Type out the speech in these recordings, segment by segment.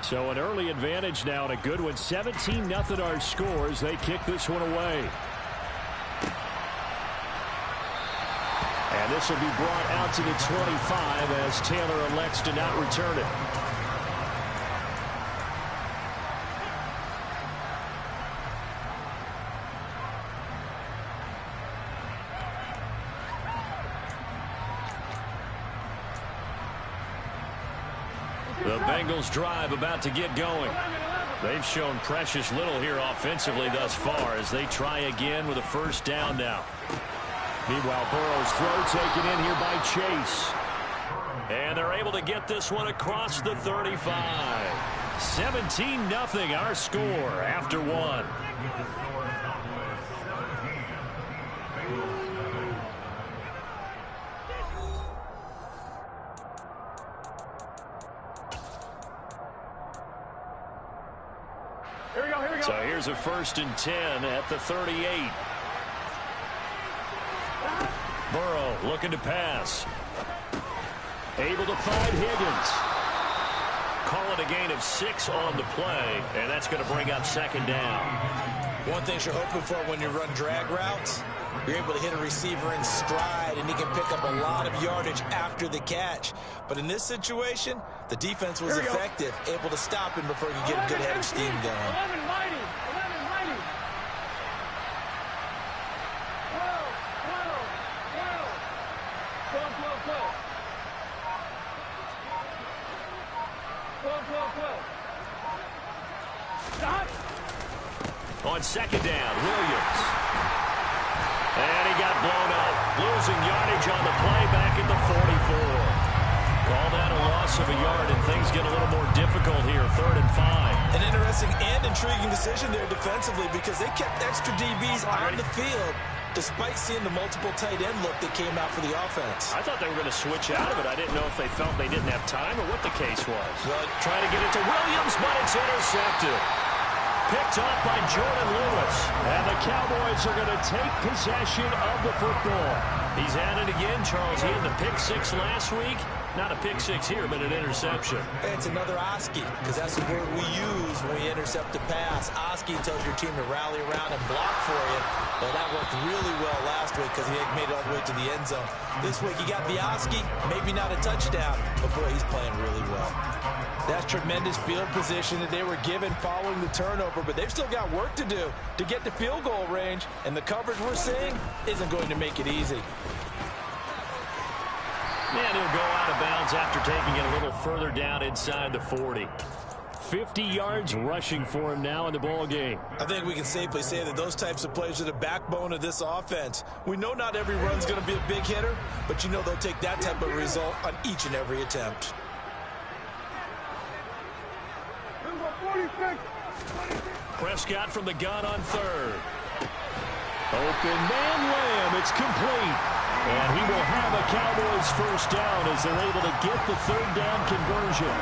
So an early advantage now and a good one. 17-0 our scores. They kick this one away. And this will be brought out to the 25 as Taylor elects to not return it. The Bengals drive about to get going. They've shown precious little here offensively thus far as they try again with a first down now. Meanwhile, Burrow's throw taken in here by Chase. And they're able to get this one across the 35. 17-0 our score after one. So here's a 1st and 10 at the 38. Burrow looking to pass. Able to find Higgins. Call it a gain of 6 on the play, and that's going to bring up 2nd down. One thing you're hoping for when you run drag routes, you're able to hit a receiver in stride, and he can pick up a lot of yardage after the catch. But in this situation, the defense was effective, able to stop him before he could get a good head of steam going. 11 mighty. 11 mighty. On 2nd down, Williams. And he got blown up. Losing yardage on the play back at the 44. Call that a loss of a yard, and things get a little more difficult here. 3rd and 5. An interesting and intriguing decision there defensively because they kept extra DBs on the field despite seeing the multiple tight end look that came out for the offense. I thought they were going to switch out of it. I didn't know if they felt they didn't have time or what the case was. Well, trying to get it to Williams, but it's intercepted. Picked off by Jordan Lewis. And the Cowboys are going to take possession of the football. He's at it again. Charles, he had the pick 6 last week. Not a pick 6 here, but an interception. It's another Oski, because that's the word we use when we intercept a pass. Oski tells your team to rally around and block for you. Well, that worked really well last week because he made it all the way to the end zone. This week, he got the Oski, maybe not a touchdown, but boy, he's playing really well. That's tremendous field position that they were given following the turnover, but they've still got work to do to get to field goal range, and the coverage we're seeing isn't going to make it easy. And he'll go out of bounds after taking it a little further down inside the 40. 50 yards rushing for him now in the ball game. I think we can safely say that those types of plays are the backbone of this offense. We know not every run's going to be a big hitter, but you know they'll take that type of result on each and every attempt. Prescott from the gun on 3rd. Open man Lamb. It's complete. And he will have a Cowboys first down as they're able to get the 3rd down conversion.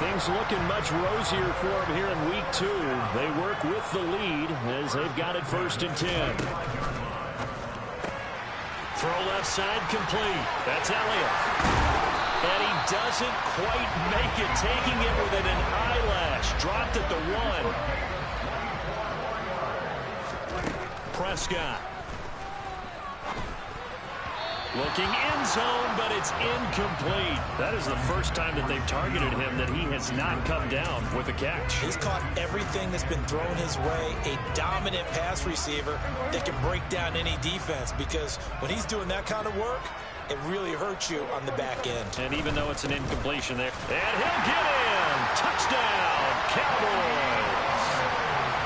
Things looking much rosier for them here in week 2. They work with the lead as they've got it 1st and 10. Throw left side complete. That's Elliott. And he doesn't quite make it, taking it within an eyelash. Dropped at the 1. Prescott. Looking end zone, but it's incomplete. That is the first time that they've targeted him that he has not come down with a catch. He's caught everything that's been thrown his way. A dominant pass receiver that can break down any defense, because when he's doing that kind of work, it really hurts you on the back end. And even though it's an incompletion there, and he'll get in. Touchdown, Cowboys.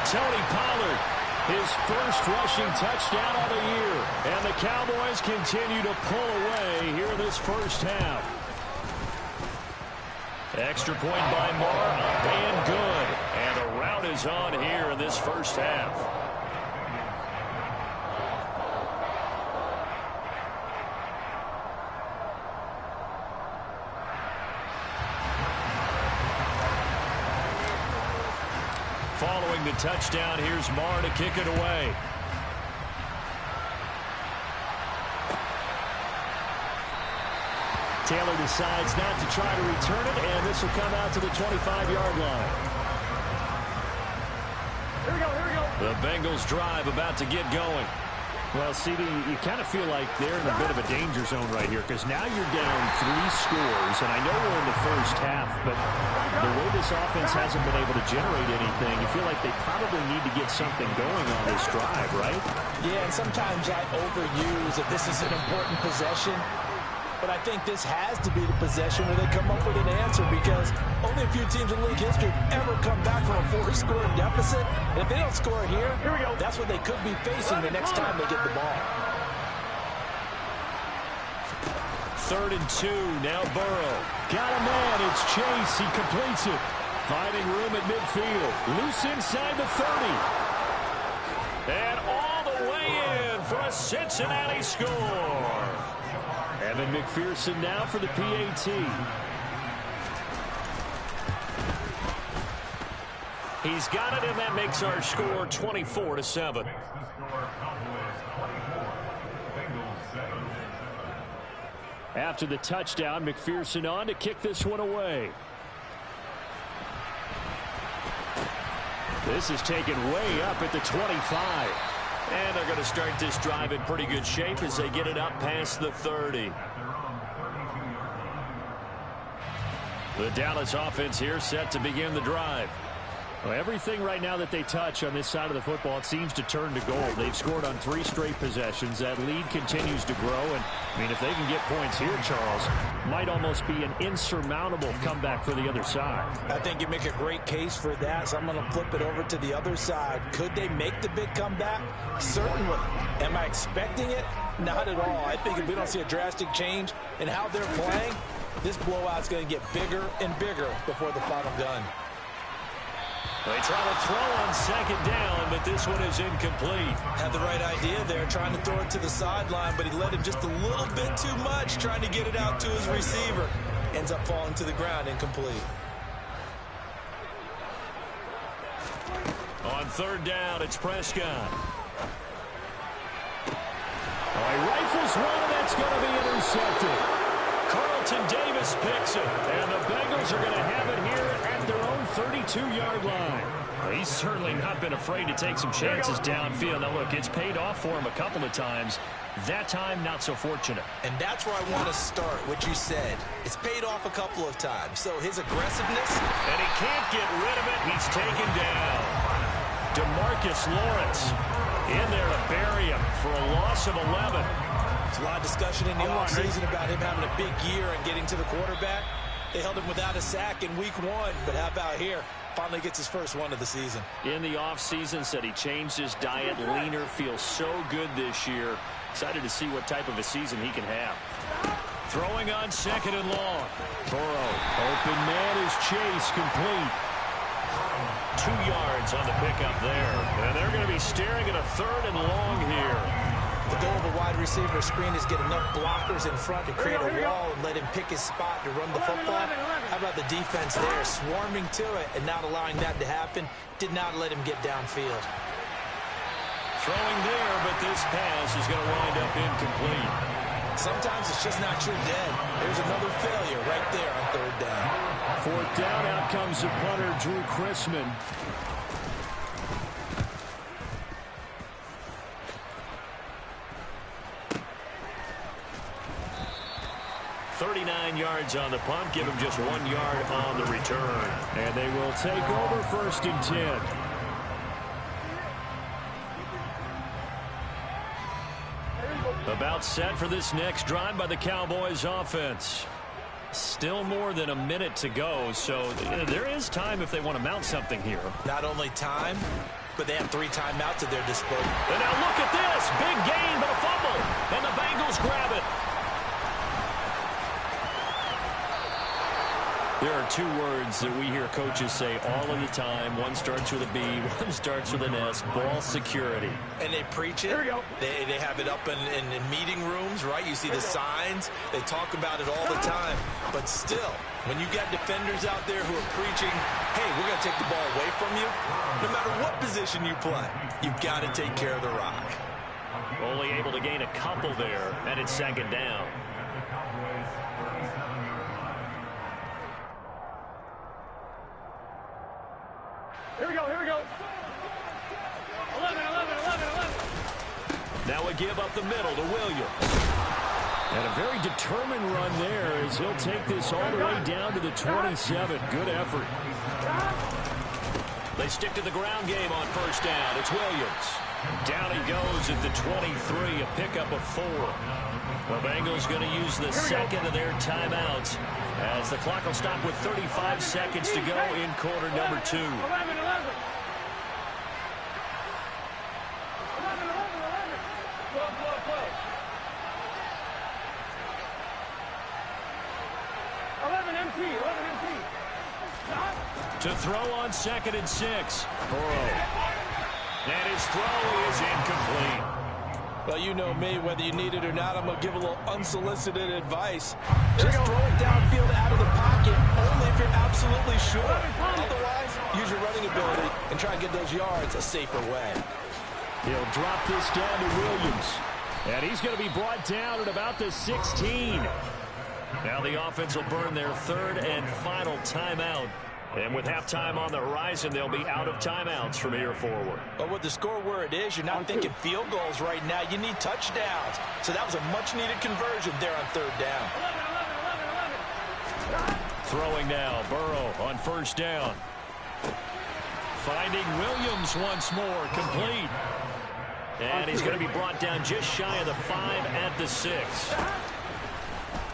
Tony Pollard, his first rushing touchdown of the year. And the Cowboys continue to pull away here in this first half. Extra point by Moore, up and good. And a rout is on here in this first half. Following the touchdown, here's Marr to kick it away. Taylor decides not to try to return it, and this will come out to the 25-yard line. Here we go, here we go. The Bengals drive about to get going. Well, CD, you kind of feel like they're in a bit of a danger zone right here because now you're down 3 scores, and I know we're in the first half, but the way this offense hasn't been able to generate anything, you feel like they probably need to get something going on this drive, right? Yeah, and sometimes I overuse that this is an important possession, but I think this has to be the possession where they come up with an answer because only a few teams in league history have ever come back from a 4-score deficit. And if they don't score here, that's what they could be facing the next time they get the ball. 3rd and 2, now Burrow. Got a man, it's Chase, he completes it. Finding room at midfield, loose inside the 30. And all the way in for a Cincinnati score. Evan McPherson now for the PAT. He's got it, and that makes our score 24-7. After the touchdown, McPherson on to kick this one away. This is taken way up at the 25. And they're going to start this drive in pretty good shape as they get it up past the 30. The Dallas offense here set to begin the drive. Well, everything right now that they touch on this side of the football, it seems to turn to gold. They've scored on 3 straight possessions. That lead continues to grow. And, I mean, if they can get points here, Charles, might almost be an insurmountable comeback for the other side. I think you make a great case for that, so I'm going to flip it over to the other side. Could they make the big comeback? Certainly. Am I expecting it? Not at all. I think if we don't see a drastic change in how they're playing, this blowout's going to get bigger and bigger before the final gun. They try to throw on 2nd down, but this one is incomplete. Had the right idea there, trying to throw it to the sideline, but he led him just a little bit too much, trying to get it out to his receiver. Ends up falling to the ground, incomplete. On 3rd down, it's Prescott. He rifles one, and that's going to be intercepted. Carlton Davis picks it, and the Bengals are going to have it here at their own 32-yard line. Well, he's certainly not been afraid to take some chances downfield. Now, look, it's paid off for him a couple of times. That time, not so fortunate. And that's where I want to start, what you said. It's paid off a couple of times. So his aggressiveness. And he can't get rid of it. He's taken down. DeMarcus Lawrence in there to bury him for a loss of 11. There's a lot of discussion in the offseason about him having a big year and getting to the quarterback. They held him without a sack in week 1, but how about here? Finally gets his first one of the season. In the offseason, said he changed his diet, leaner, feels so good this year. Excited to see what type of a season he can have. Throwing on 2nd and long. Burrow, open man is Chase, complete. 2 yards on the pickup there. And they're going to be staring at a 3rd and long here. The goal of a wide receiver screen is get enough blockers in front to create a wall and let him pick his spot to run the football. How about the defense there, swarming to it and not allowing that to happen? Did not let him get downfield. Throwing there, but this pass is going to wind up incomplete. Sometimes it's just not your day. There's another failure right there on 3rd down. 4th down, out comes the punter, Drew Chrisman. 39 yards on the punt, give him just 1 yard on the return. And they will take over 1st and 10. About set for this next drive by the Cowboys offense. Still more than a minute to go, so there is time if they want to mount something here. Not only time, but they have 3 timeouts at their disposal. And now look at this. Big gain, but a fumble. And the Bengals grab it. There are 2 words that we hear coaches say all of the time. One starts with a B, one starts with an S. Ball security. And they preach it. Here we go. They have it up in meeting rooms, right? You see the signs. They talk about it all the time. But still, when you got defenders out there who are preaching, hey, we're going to take the ball away from you, no matter what position you play, you've got to take care of the rock. Only able to gain a couple there, and it's 2nd down. Here we go, here we go. 11. Now a give up the middle to Williams. And a very determined run there as he'll take this all the way down to the 27. Good effort. They stick to the ground game on first down. It's Williams. Down he goes at the 23, a pickup of 4. The Bengals going to use the second of their timeouts as the clock will stop with 35 seconds to go in quarter number 2. 11. 11 MT. To throw on 2nd and 6. Burrow. And his throw is incomplete. Well, you know me, whether you need it or not, I'm going to give a little unsolicited advice. Just throw it downfield out of the pocket, only if you're absolutely sure. Otherwise, use your running ability and try to get those yards a safer way. He'll drop this down to Williams. And he's going to be brought down at about the 16. Now the offense will burn their 3rd and final timeout. And with halftime on the horizon, they'll be out of timeouts from here forward. But with the score where it is, you're not thinking field goals right now. You need touchdowns. So that was a much-needed conversion there on 3rd down. 11. Throwing now, Burrow on first down. Finding Williams once more, complete. And he's going to be brought down just shy of the 5 at the 6.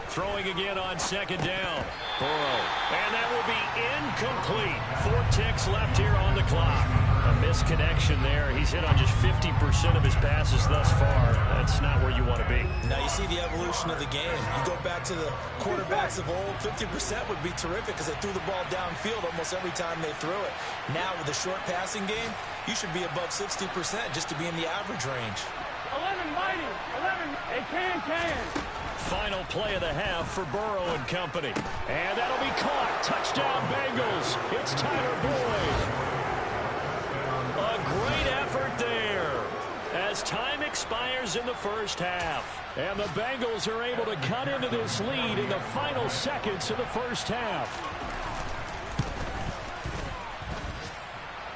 Throwing again on 2nd down. Burrow. And that will be incomplete. 4 ticks left here on the clock. A misconnection there. He's hit on just 50% of his passes thus far. That's not where you want to be. Now you see the evolution of the game. You go back to the quarterbacks of old, 50% would be terrific because they threw the ball downfield almost every time they threw it. Now with the short passing game, you should be above 60% just to be in the average range. 11 mighty. 11. They can. Final play of the half for Burrow and company. And that'll be caught. Touchdown Bengals. It's Tyler Boyd. A great effort there as time expires in the first half. And the Bengals are able to cut into this lead in the final seconds of the first half.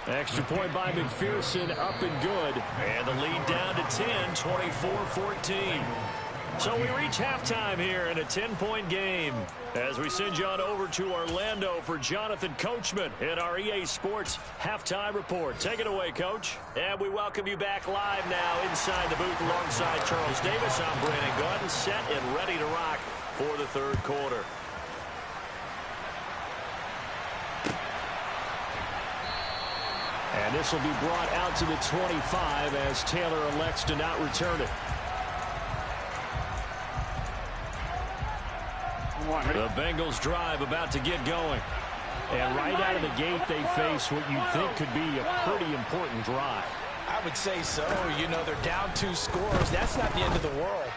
Extra point by McPherson, up and good. And the lead down to 10, 24-14. So we reach halftime here in a 10-point game as we send you on over to Orlando for Jonathan Coachman in our EA Sports Halftime Report. Take it away, Coach. And we welcome you back live now inside the booth alongside Charles Davis. I'm Brandon Gordon, set and ready to rock for the 3rd quarter. And this will be brought out to the 25 as Taylor elects to not return it. The Bengals drive about to get going. And right out of the gate, they face what you think could be a pretty important drive. I would say so. You know, they're down 2 scores. That's not the end of the world.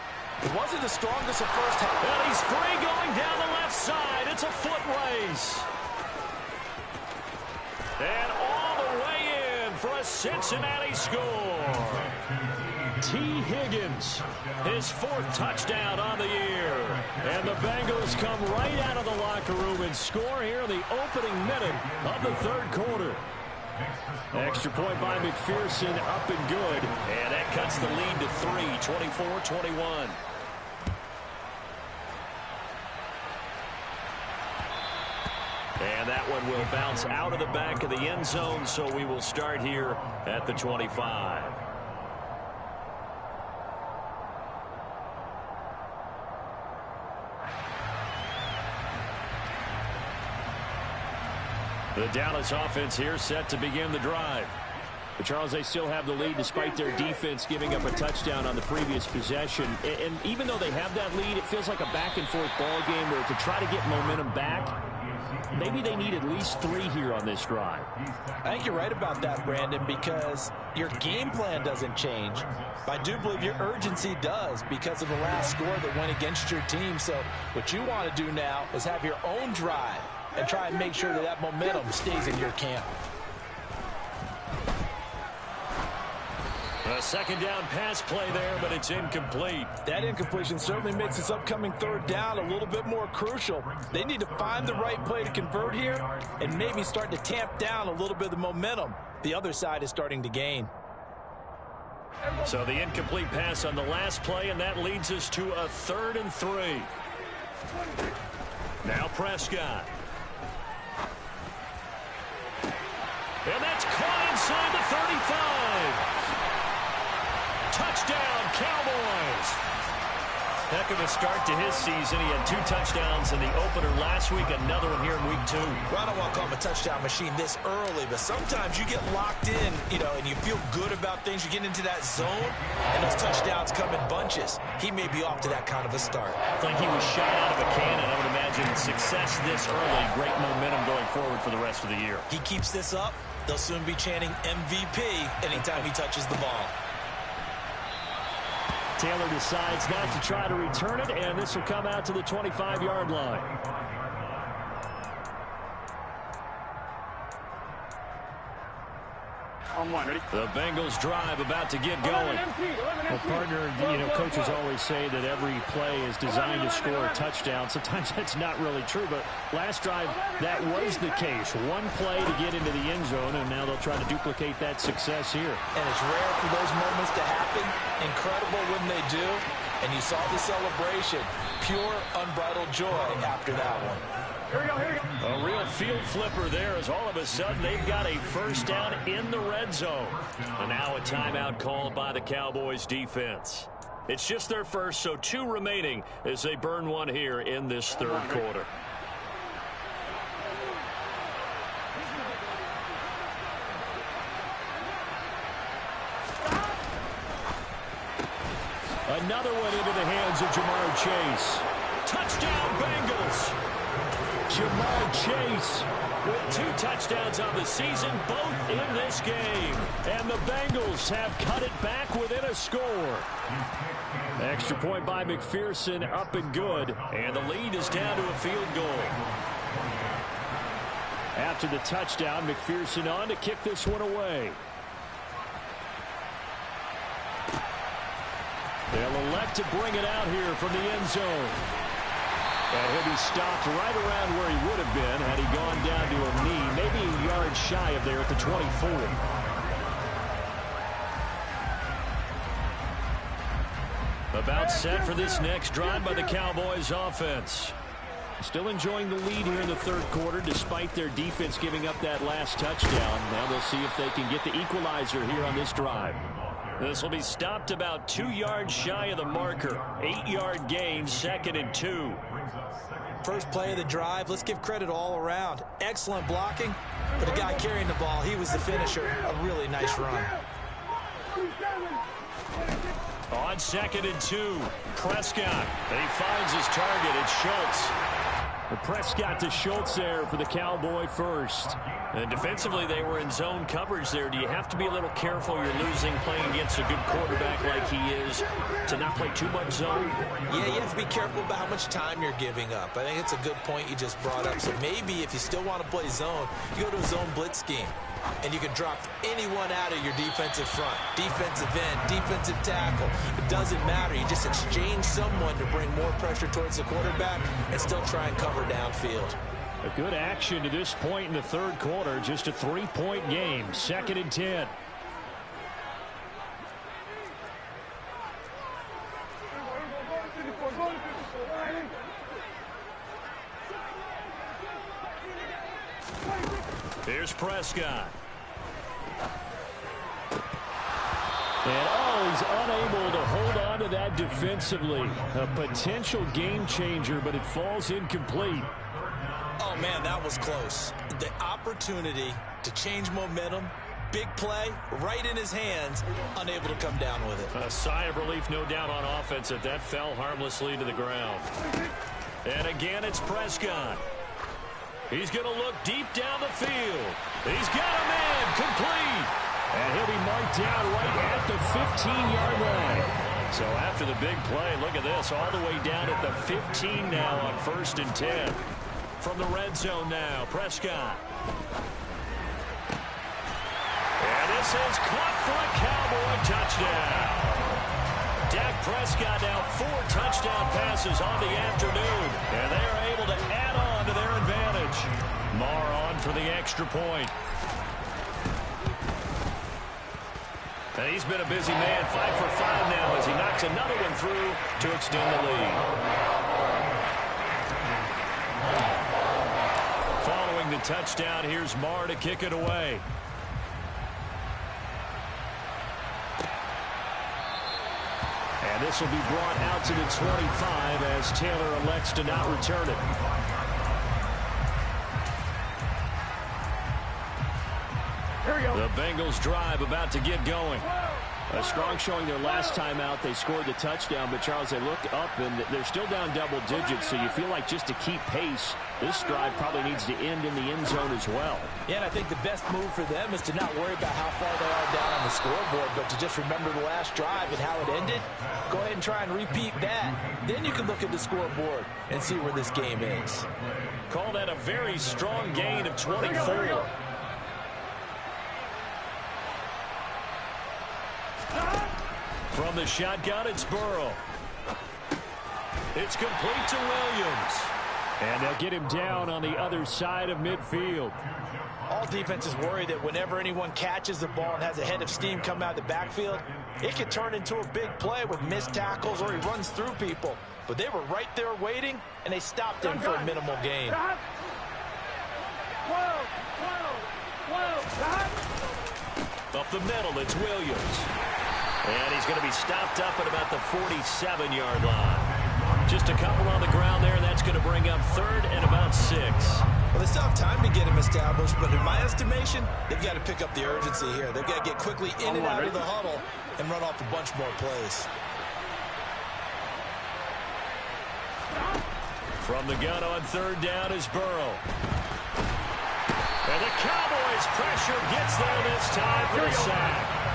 It wasn't the strongest of first half. And he's free going down the left side. It's a foot race. And all the way in for a Cincinnati score. T. Higgins, his 4th touchdown on the year. And the Bengals come right out of the locker room and score here in the opening minute of the 3rd quarter. Extra point by McPherson, up and good. And that cuts the lead to 3, 24-21. And that one will bounce out of the back of the end zone, so we will start here at the 25. The Dallas offense here set to begin the drive. But Charles, they still have the lead despite their defense giving up a touchdown on the previous possession. And even though they have that lead, it feels like a back-and-forth ball game where to try to get momentum back, maybe they need at least 3 here on this drive. I think you're right about that, Brandon, because your game plan doesn't change. But I do believe your urgency does because of the last score that went against your team. So what you want to do now is have your own drive and try and make sure that that momentum stays in your camp. A second down pass play there, but it's incomplete. That incompletion certainly makes this upcoming third down a little bit more crucial. They need to find the right play to convert here and maybe start to tamp down a little bit of the momentum the other side is starting to gain. So the incomplete pass on the last play, and that leads us to a 3rd and 3. Now Prescott. And that's caught inside the 35. Touchdown, Cowboys. Heck of a start to his season. He had 2 touchdowns in the opener last week, another one here in week 2. Well, I don't want to call him a touchdown machine this early, but sometimes you get locked in, and you feel good about things. You get into that zone, and those touchdowns come in bunches. He may be off to that kind of a start. It's like he was shot out of a cannon. I would imagine success this early, great momentum going forward for the rest of the year. He keeps this up, they'll soon be chanting MVP anytime he touches the ball. Taylor decides not to try to return it, and this will come out to the 25-yard line. The Bengals drive about to get going. Well, partner, coaches always say that every play is designed to score a touchdown. Sometimes that's not really true, but last drive, that was the case. One play to get into the end zone, and now they'll try to duplicate that success here. And it's rare for those moments to happen. Incredible when they do. And you saw the celebration. Pure, unbridled joy after that one. Here we go, here we go. A real field flipper there as all of a sudden they've got a first down in the red zone. And now a timeout called by the Cowboys defense. It's just their first, so 2 remaining as they burn one here in this 3rd quarter. Another one into the hands of Jamar Chase. Touchdown, Bengals. Jamar Chase with 2 touchdowns on the season, both in this game. And the Bengals have cut it back within a score. Extra point by McPherson, up and good. And the lead is down to a field goal. After the touchdown, McPherson on to kick this one away. They'll elect to bring it out here from the end zone. And he'll be stopped right around where he would have been had he gone down to a knee, maybe a yard shy of there at the 24. About set for this next drive by the Cowboys offense. Still enjoying the lead here in the 3rd quarter despite their defense giving up that last touchdown. Now they'll see if they can get the equalizer here on this drive. This will be stopped about 2 yards shy of the marker. 8-yard gain, 2nd and 2. First play of the drive, let's give credit all around. Excellent blocking, but the guy carrying the ball, he was the finisher. A really nice run. On 2nd and 2, Prescott. He finds his target. It's Schultz. Prescott to Schultz there for the Cowboy first. And defensively, they were in zone coverage there. Do you have to be a little careful? You're losing playing against a good quarterback like he is to not play too much zone? Yeah, you have to be careful about how much time you're giving up. I think it's a good point you just brought up. So maybe if you still want to play zone, you go to a zone blitz scheme. And you can drop anyone out of your defensive front, defensive end, defensive tackle. It doesn't matter. You just exchange someone to bring more pressure towards the quarterback and still try and cover downfield. A good action to this point in the 3rd quarter. Just a 3-point game. 2nd and 10. Here's Prescott. And he's unable to hold on to that defensively. A potential game changer, but it falls incomplete. Oh, man, that was close. The opportunity to change momentum, big play, right in his hands, unable to come down with it. A sigh of relief, no doubt, on offense that fell harmlessly to the ground. And again, it's Prescott. He's going to look deep down the field. He's got a man, complete. And he'll be marked down right at the 15-yard line. So after the big play, look at this, all the way down at the 15 now on 1st and 10. From the red zone now, Prescott. And this is caught for a Cowboy touchdown. Dak Prescott now 4 touchdown passes on the afternoon, and they are able to add on to their advantage. Marr on for the extra point. And he's been a busy man, 5 for 5 now as he knocks another one through to extend the lead. Following the touchdown, here's Marr to kick it away. And this will be brought out to the 25 as Taylor elects to not return it. Here we go. The Bengals drive about to get going. A strong showing their last time out. They scored the touchdown, but Charles, they look up and they're still down double digits, so you feel like just to keep pace, this drive probably needs to end in the end zone as well. Yeah, and I think the best move for them is to not worry about how far they are down on the scoreboard, but to just remember the last drive and how it ended. Go ahead and try and repeat that. Then you can look at the scoreboard and see where this game is. Call that a very strong gain of 24. From the shotgun, it's Burrow. It's complete to Williams. And they'll get him down on the other side of midfield. All defenses worry that whenever anyone catches the ball and has a head of steam come out of the backfield, it can turn into a big play with missed tackles or he runs through people. But they were right there waiting, and they stopped him for a minimal gain. Up the middle, it's Williams. And he's going to be stopped up at about the 47-yard line. Just a couple on the ground there, and that's going to bring up 3rd and about 6. Well, they still have time to get him established, but in my estimation, they've got to pick up the urgency here. They've got to get quickly in and out of the huddle and run off a bunch more plays. From the gun on 3rd down is Burrow. And the Cowboys' pressure gets there this time for a sack.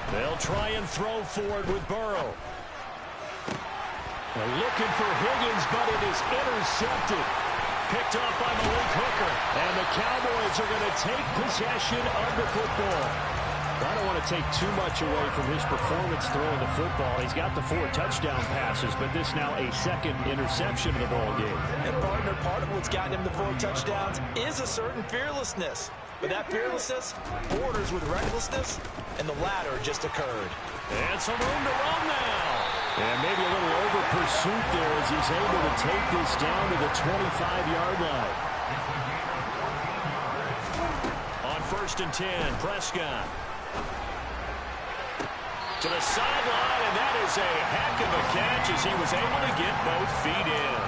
They'll try and throw for it with Burrow. They're looking for Higgins, but it is intercepted. Picked up by Malik Hooker. And the Cowboys are going to take possession of the football. I don't want to take too much away from his performance throwing the football. He's got the 4 touchdown passes, but this now a 2nd interception of the ball game. And partner, part of what's gotten him the 4 touchdowns is a certain fearlessness. But that fearlessness borders with recklessness, and the latter just occurred. And some room to run now. And maybe a little over pursuit there as he's able to take this down to the 25-yard line. On 1st and 10, Prescott. To the sideline, and that is a heck of a catch as he was able to get both feet in.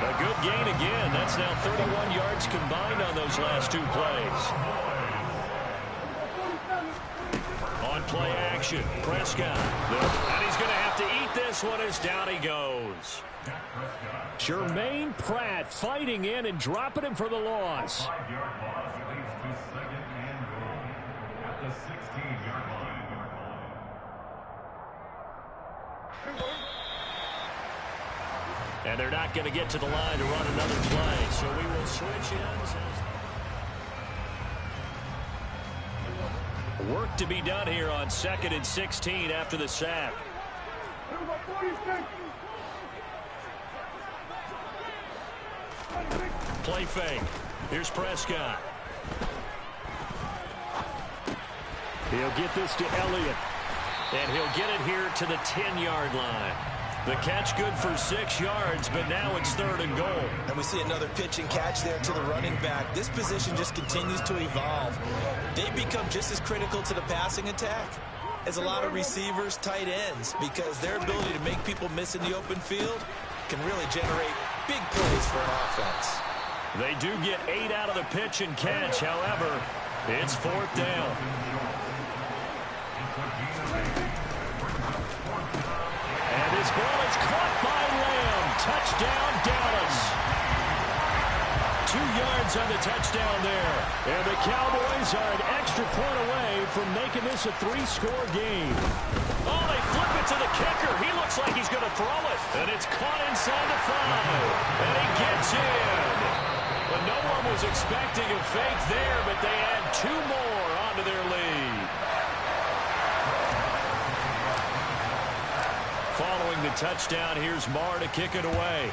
A good gain again. That's now 31 yards combined on those last 2 plays. On play action, Prescott. And he's going to have to eat this one as down he goes. Jermaine Pratt fighting in and dropping him for the loss. And they're not going to get to the line to run another play, so we will switch in. Work to be done here on 2nd and 16 after the sack. Play fake. Here's Prescott. He'll get this to Elliott. And he'll get it here to the 10-yard line. The catch good for 6 yards, but now it's 3rd and goal. And we see another pitch and catch there to the running back. This position just continues to evolve. They become just as critical to the passing attack as a lot of receivers, tight ends, because their ability to make people miss in the open field can really generate big plays for an offense. They do get 8 out of the pitch and catch. However, it's 4th down. And this ball is caught by Lamb. Touchdown, Dallas. 2 yards on the touchdown there. And the Cowboys are an extra point away from making this a 3-score game. Oh, they flip it to the kicker. He looks like he's going to throw it. And it's caught inside the 5. And he gets was expecting a fake there, but they add 2 more onto their lead. Following the touchdown, here's Marr to kick it away.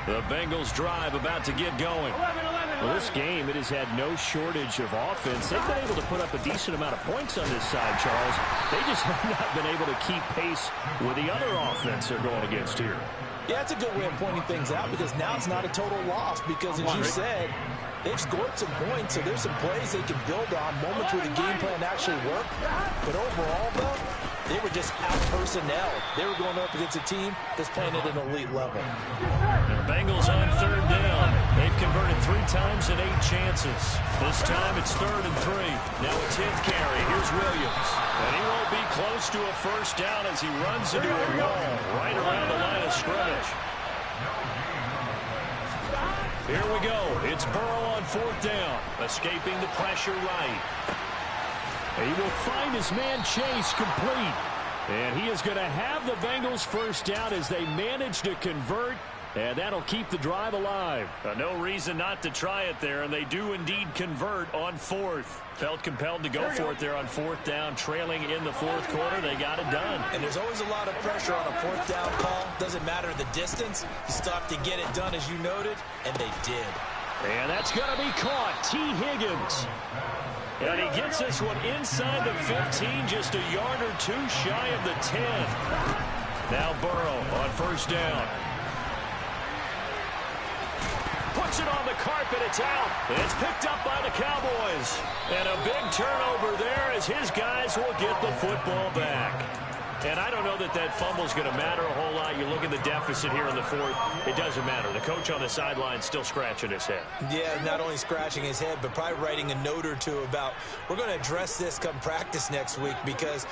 The Bengals drive about to get going. Well, this game, it has had no shortage of offense. They've been able to put up a decent amount of points on this side, Charles. They just have not been able to keep pace with the other offense they're going against here. Yeah, that's a good way of pointing things out because now it's not a total loss because, as you said, they've scored some points, so there's some plays they can build on, moments where the game plan actually worked. But overall, though, they were just out-personnel. They were going up against a team that's playing at an elite level. The Bengals on 3rd down. They've converted 3 times in 8 chances. This time it's 3rd and 3. Now a 10th carry. Here's Williams. And he won't be close to a first down as he runs into a wall right around the line of scrimmage. Here we go. It's Burrow on 4th down. Escaping the pressure right. He will find his man Chase complete. And he is going to have the Bengals first down as they manage to convert. And that'll keep the drive alive. No reason not to try it there, and they do indeed convert on 4th. Felt compelled to go for it there on 4th down, trailing in the 4th quarter. They got it done. And there's always a lot of pressure on a 4th down call. Doesn't matter the distance. You still have to get it done, as you noted, and they did. And that's going to be caught. T. Higgins. And he gets this one inside the 15, just a yard or 2 shy of the 10. Now Burrow on 1st down. Puts it on the carpet. It's out. It's picked up by the Cowboys. And a big turnover there as his guys will get the football back. And I don't know that that fumble is going to matter a whole lot. You look at the deficit here in the 4th. It doesn't matter. The coach on the sideline still scratching his head. Yeah, not only scratching his head, but probably writing a note or 2 about we're going to address this come practice next week because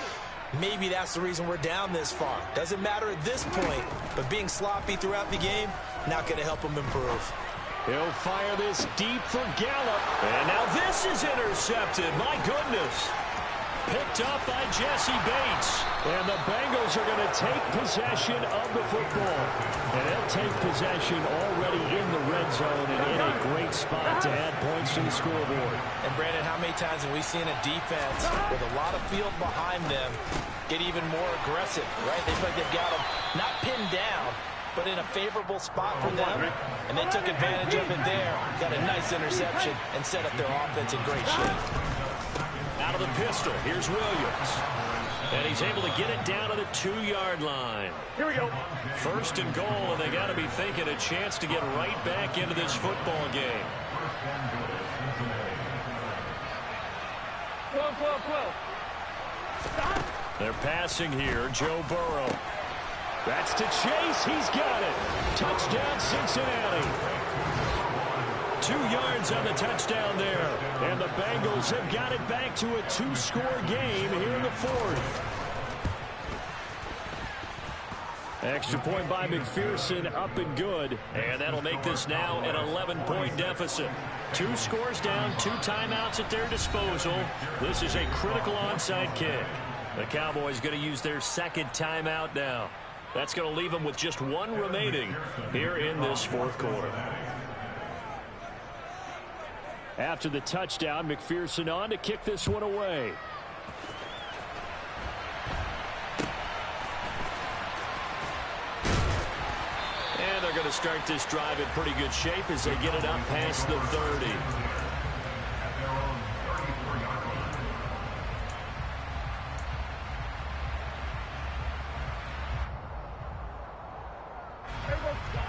maybe that's the reason we're down this far. Doesn't matter at this point, but being sloppy throughout the game, not going to help him improve. He'll fire this deep for Gallup. And now this is intercepted. My goodness. Picked up by Jesse Bates. And the Bengals are going to take possession of the football. And they'll take possession already in the red zone and in a great spot to add points to the scoreboard. And Brandon, how many times have we seen a defense with a lot of field behind them get even more aggressive, right? They feel like they've got them not pinned down, but in a favorable spot for them, and they took advantage of it there. Got a nice interception and set up their offense in great shape. Out of the pistol, here's Williams. And he's able to get it down to the 2-yard line. Here we go. 1st and goal, and they got to be thinking a chance to get right back into this football game. 12. Stop. They're passing here, Joe Burrow. That's to Chase. He's got it. Touchdown, Cincinnati. 2 yards on the touchdown there. And the Bengals have got it back to a 2-score game here in the 4th. Extra point by McPherson, up and good. And that'll make this now an 11-point deficit. 2 scores down, 2 timeouts at their disposal. This is a critical onside kick. The Cowboys going to use their 2nd timeout now. That's going to leave them with just 1 remaining here in this 4th quarter. After the touchdown, McPherson on to kick this one away. And they're going to start this drive in pretty good shape as they get it up past the 30.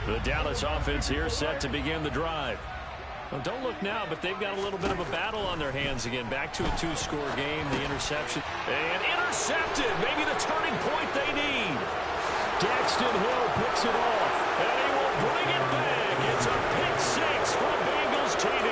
The Dallas offense here set to begin the drive. Well, don't look now, but they've got a little bit of a battle on their hands again. Back to a 2-score game. The interception. And intercepted. Maybe the turning point they need. Daxton Hill picks it off. And he will bring it back. It's a pick 6 for Bengals TD.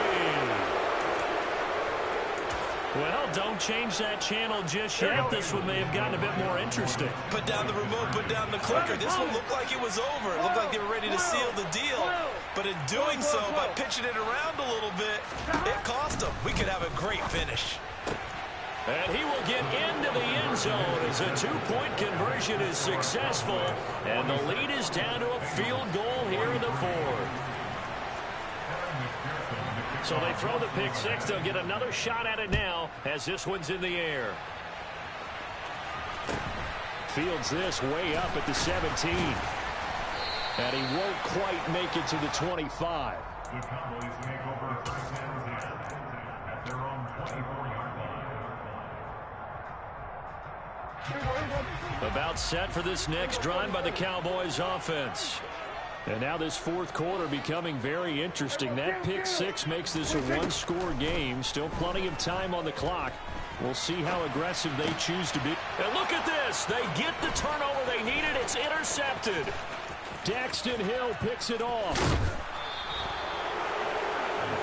Well, don't haven't changed that channel just yet. This one may have gotten a bit more interesting. Put down the remote, put down the clicker. This one looked like it was over. It looked like they were ready to seal the deal. But in doing so, by pitching it around a little bit, it cost them. We could have a great finish. And he will get into the end zone as a two-point conversion is successful. And the lead is down to a field goal here in the fourth. So they throw the pick six. They'll get another shot at it now as this one's in the air. Fields this way up at the 17. And he won't quite make it to the 25. The Cowboys make over first downs at their own 24-yard line. About set for this next drive by the Cowboys offense. And now this fourth quarter becoming very interesting. That pick six makes this a one-score game. Still plenty of time on the clock. We'll see how aggressive they choose to be. And look at this. They get the turnover they needed. It's intercepted. Daxton Hill picks it off.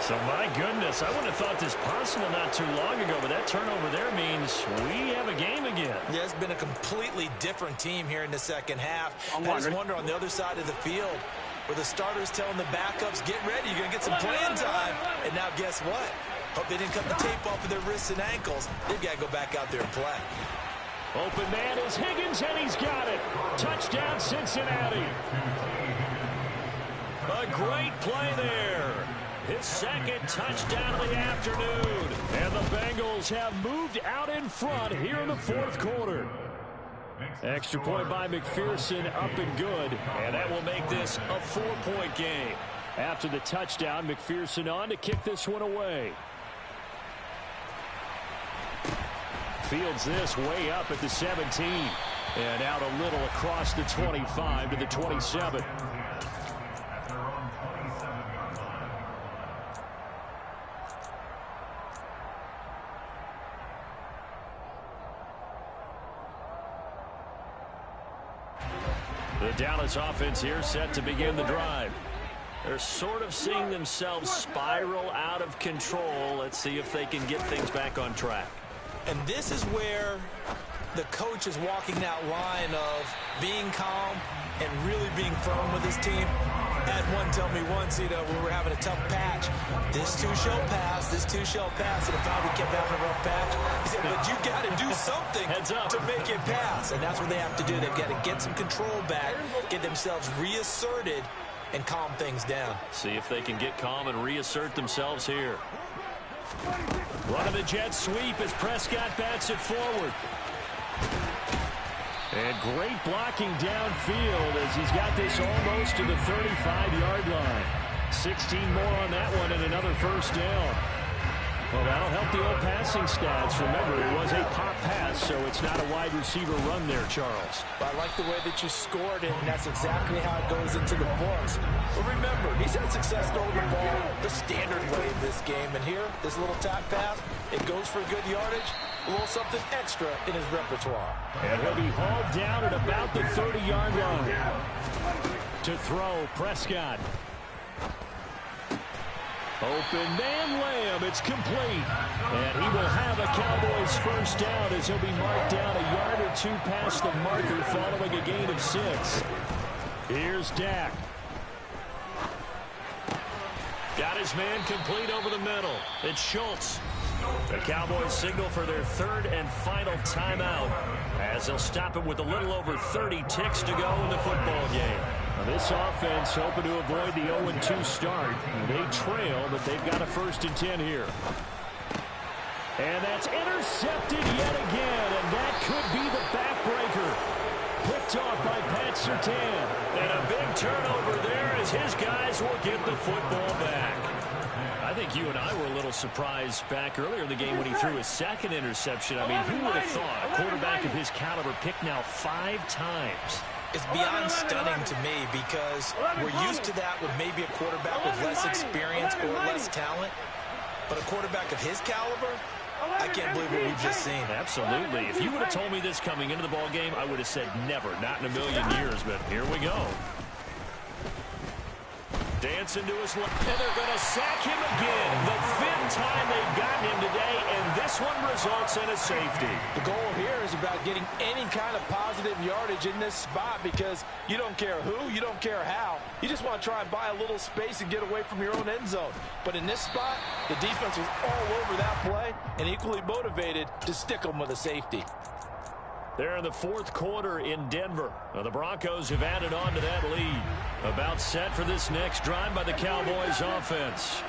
So, my goodness, I wouldn't have thought this possible not too long ago, but that turnover there means we have a game again. Yeah, it's been a completely different team here in the second half. I just wonder on the other side of the field where the starters telling the backups, get ready, you're going to get some playing time. And now guess what? Hope they didn't cut the tape off of their wrists and ankles. They've got to go back out there and play. Open man is Higgins, and he's got it. Touchdown, Cincinnati. A great play there. His second touchdown of the afternoon. And the Bengals have moved out in front here in the fourth quarter. Extra point by McPherson, up and good. And that will make this a 4-point game. After the touchdown, McPherson on to kick this one away. Fields this way up at the 17. And out a little across the 25 to the 27. The Dallas offense here set to begin the drive. They're sort of seeing themselves spiral out of control. Let's see if they can get things back on track. And this is where the coach is walking that line of being calm and really being firm with his team. Had one tell me once, we were having a tough patch. This too shall pass, this too shall pass. And if we kept having a rough patch, he said, but you got to do something to make it pass. And that's what they have to do. They've got to get some control back, get themselves reasserted, and calm things down. See if they can get calm and reassert themselves here. Run of the jet sweep as Prescott bats it forward. And great blocking downfield as he's got this almost to the 35-yard line. 16 more on that one and another first down. Well, that'll help the old passing stats. Remember, it was a pop pass, so it's not a wide receiver run there, Charles. I like the way that you scored it, and that's exactly how it goes into the books. But remember, he's had success throwing the ball the standard way in this game. And here, this little tap pass, it goes for good yardage, a little something extra in his repertoire. And he'll be hauled down at about the 30-yard line. To throw, Prescott. Open man Lamb, it's complete. And he will have a Cowboys first down as he'll be marked down a yard or two past the marker following a gain of 6. Here's Dak. Got his man complete over the middle. It's Schultz. The Cowboys signal for their third and final timeout as they'll stop it with a little over 30 ticks to go in the football game. Now this offense hoping to avoid the 0-2 start. They trail, but they've got a 1st and 10 here. And that's intercepted yet again, and that could be the backbreaker. Picked off by Pat Surtain. And a big turnover there as his guys will get the football back. I think you and I were a little surprised back earlier in the game when he threw his second interception. I mean, who would have thought a quarterback of his caliber picked now 5 times? It's beyond stunning to me because we're used to that with maybe a quarterback with less experience or less talent. But a quarterback of his caliber, I can't believe what we've just seen. Absolutely. If you would have told me this coming into the ball game, I would have said never, not in a million years. But here we go. dancing to his left. And they're going to sack him again. The 5th time they've gotten him today, and this one results in a safety. The goal here is about getting any kind of positive yardage in this spot because you don't care who, you don't care how. You just want to try and buy a little space and get away from your own end zone. But in this spot, the defense was all over that play and equally motivated to stick them with a safety. They're in the 4th quarter in Denver. Now the Broncos have added on to that lead. About set for this next drive by the Cowboys offense.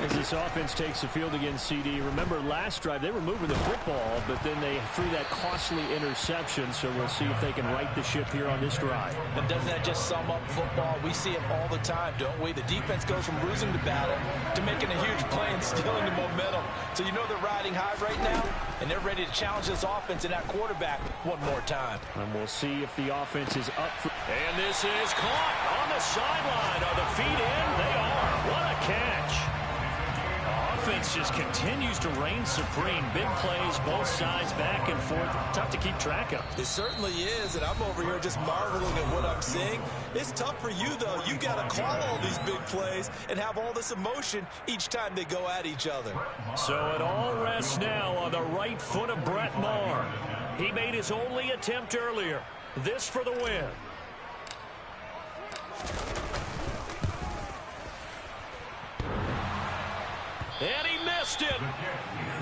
As this offense takes the field against CD, remember last drive they were moving the football, but then they threw that costly interception, so we'll see if they can right the ship here on this drive. And doesn't that just sum up football? We see it all the time, don't we? The defense goes from losing the battle to making a huge play and stealing the momentum. So you know they're riding high right now, and they're ready to challenge this offense and that quarterback one more time. And we'll see if the offense is up for... And this is caught on the sideline. Are the feet in? They are. What a catch. Offense just continues to reign supreme. Big plays, both sides, back and forth. Tough to keep track of. It certainly is, and I'm over here just marveling at what I'm seeing. It's tough for you, though. You got to call all these big plays and have all this emotion each time they go at each other. So it all rests now on the right foot of Brett Maher. He made his only attempt earlier. This for the win. And he missed it.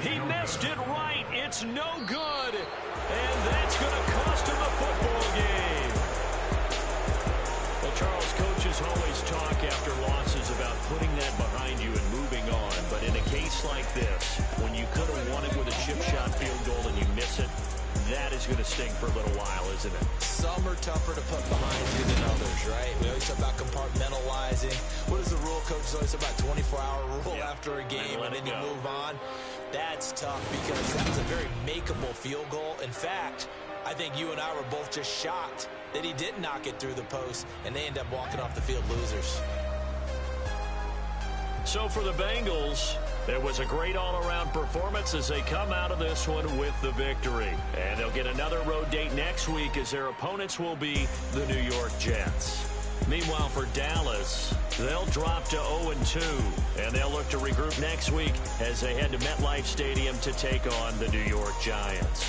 He missed it right. It's no good. And that's going to cost him a football game. Well, Charles, coaches always talk after losses about putting that behind you and moving on. But in a case like this, when you could have won it with a chip shot field goal and you miss it, that is going to sting for a little while, isn't it? Some are tougher to put behind you than others, right? We always talk about compartmentalizing. What is the rule, coach? Always about 24-hour rule after a game, and then you move on. That's tough because that was a very makeable field goal. In fact, I think you and I were both just shocked that he didn't knock it through the post, and they end up walking off the field losers. So for the Bengals, it was a great all-around performance as they come out of this one with the victory. And they'll get another road date next week as their opponents will be the New York Jets. Meanwhile, for Dallas, they'll drop to 0-2, and they'll look to regroup next week as they head to MetLife Stadium to take on the New York Giants.